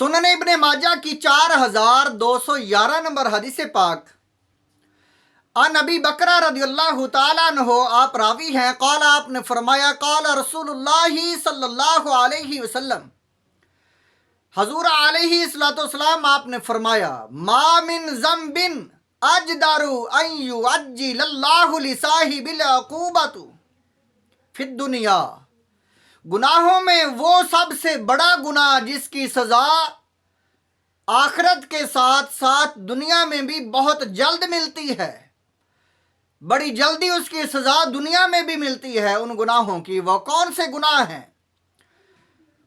سنن ابن ماجہ کی 4211 نمبر حدیث پاک ان ابی بکرہ رضی اللہ تعالیٰ عنہ آپ راوی ہیں، قال آپ نے فرمایا قال رسول اللہ صلی اللہ علیہ وسلم، حضور علیہ الصلوۃ والسلام آپ نے فرمایا ما من ذنب اجدر ان یعجل اللہ لصاحب العقوبۃ فی الدنیا، گناہوں میں وہ سب سے بڑا گناہ جس کی سزا آخرت کے ساتھ ساتھ دنیا میں بھی بہت جلد ملتی ہے، بڑی جلدی اس کی سزا دنیا میں بھی ملتی ہے ان گناہوں کی۔ وہ کون سے گناہ ہیں؟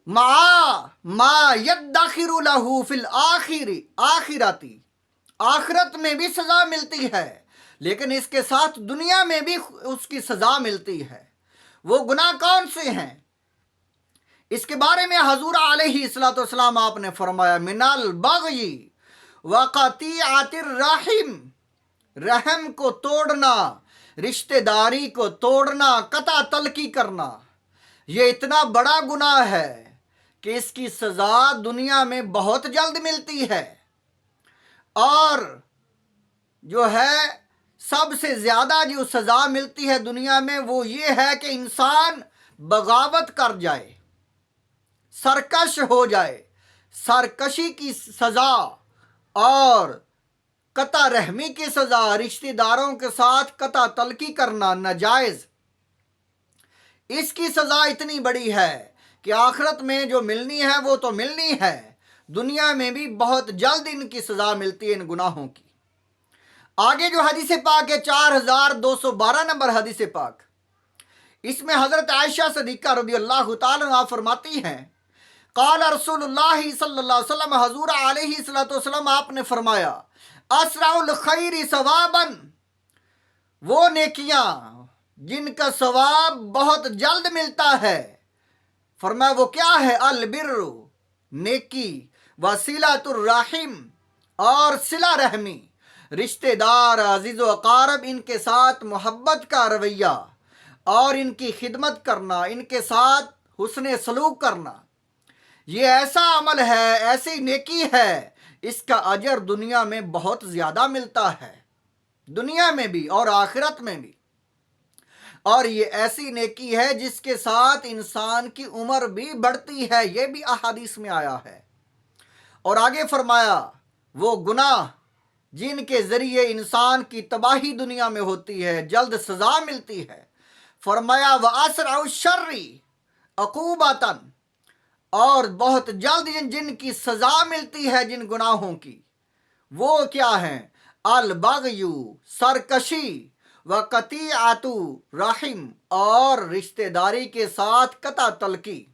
ما یدخر لہ فی الآخرۃ، آخرت میں بھی سزا ملتی ہے لیکن اس کے ساتھ دنیا میں بھی اس کی سزا ملتی ہے۔ وہ گناہ کون سے ہیں؟ اس کے بارے میں حضور علیہ الصلوۃ والسلام آپ نے فرمایا من البغی وقطیعۃ الرحم، رحم کو توڑنا، رشتہ داری کو توڑنا، قطع تلقی کرنا، یہ اتنا بڑا گناہ ہے کہ اس کی سزا دنیا میں بہت جلد ملتی ہے، اور جو ہے سب سے زیادہ جو سزا ملتی ہے دنیا میں وہ یہ ہے کہ انسان بغاوت کر جائے، سرکش ہو جائے، سرکشی کی سزا اور قطع رحمی کی سزا، رشتہ داروں کے ساتھ قطع تلقی کرنا ناجائز، اس کی سزا اتنی بڑی ہے کہ آخرت میں جو ملنی ہے وہ تو ملنی ہے، دنیا میں بھی بہت جلد ان کی سزا ملتی ہے ان گناہوں کی۔ آگے جو حدیث پاک ہے 4212 نمبر حدیث پاک، اس میں حضرت عائشہ صدیقہ رضی اللہ تعالیٰ عنہا فرماتی ہیں قال رسول اللہ صلی اللہ علیہ وسلم، حضور علیہ الصلوۃ والسلام آپ نے فرمایا اسرع الخیر ثوابا، وہ نیکیاں جن کا ثواب بہت جلد ملتا ہے، فرمایا وہ کیا ہے؟ البر، نیکی، وصلۃ الرحم، اور صلہ رحمی، رشتہ دار عزیز و اقارب ان کے ساتھ محبت کا رویہ اور ان کی خدمت کرنا، ان کے ساتھ حسن سلوک کرنا، یہ ایسا عمل ہے، ایسی نیکی ہے، اس کا اجر دنیا میں بہت زیادہ ملتا ہے، دنیا میں بھی اور آخرت میں بھی، اور یہ ایسی نیکی ہے جس کے ساتھ انسان کی عمر بھی بڑھتی ہے، یہ بھی احادیث میں آیا ہے۔ اور آگے فرمایا وہ گناہ جن کے ذریعے انسان کی تباہی دنیا میں ہوتی ہے، جلد سزا ملتی ہے، فرمایا وَأَسْرَعُ الشَّرِّ عُقُوبَةً، اور بہت جلد جن کی سزا ملتی ہے جن گناہوں کی، وہ کیا ہیں؟ البغی، سرکشی، وقطیعۃ رحم، اور رشتہ داری کے ساتھ قطع تلقی،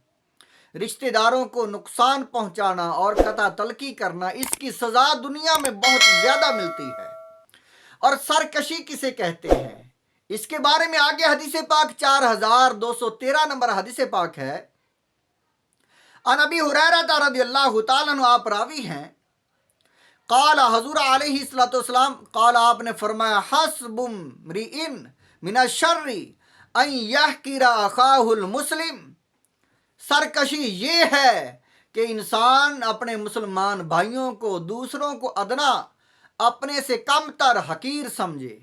رشتہ داروں کو نقصان پہنچانا اور قطع تلقی کرنا، اس کی سزا دنیا میں بہت زیادہ ملتی ہے۔ اور سرکشی کسے کہتے ہیں اس کے بارے میں آگے حدیث پاک 4213 نمبر حدیث پاک ہے، ان ابی ہریرہ رضی اللہ تعالیٰ عنہ آپ راوی ہیں، قال حضور علیہ الصلوۃ والسلام قال آپ نے فرمایا حسب امرئ من الشر ان یحقر اخاہ المسلم، سرکشی یہ ہے کہ انسان اپنے مسلمان بھائیوں کو، دوسروں کو ادنا، اپنے سے کم تر، حقیر سمجھے،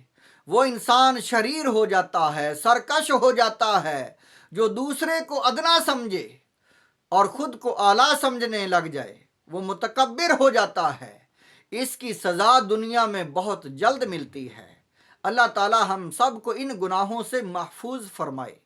وہ انسان شریر ہو جاتا ہے، سرکش ہو جاتا ہے جو دوسرے کو ادنا سمجھے اور خود کو اعلیٰ سمجھنے لگ جائے، وہ متکبر ہو جاتا ہے، اس کی سزا دنیا میں بہت جلد ملتی ہے۔ اللہ تعالی ہم سب کو ان گناہوں سے محفوظ فرمائے۔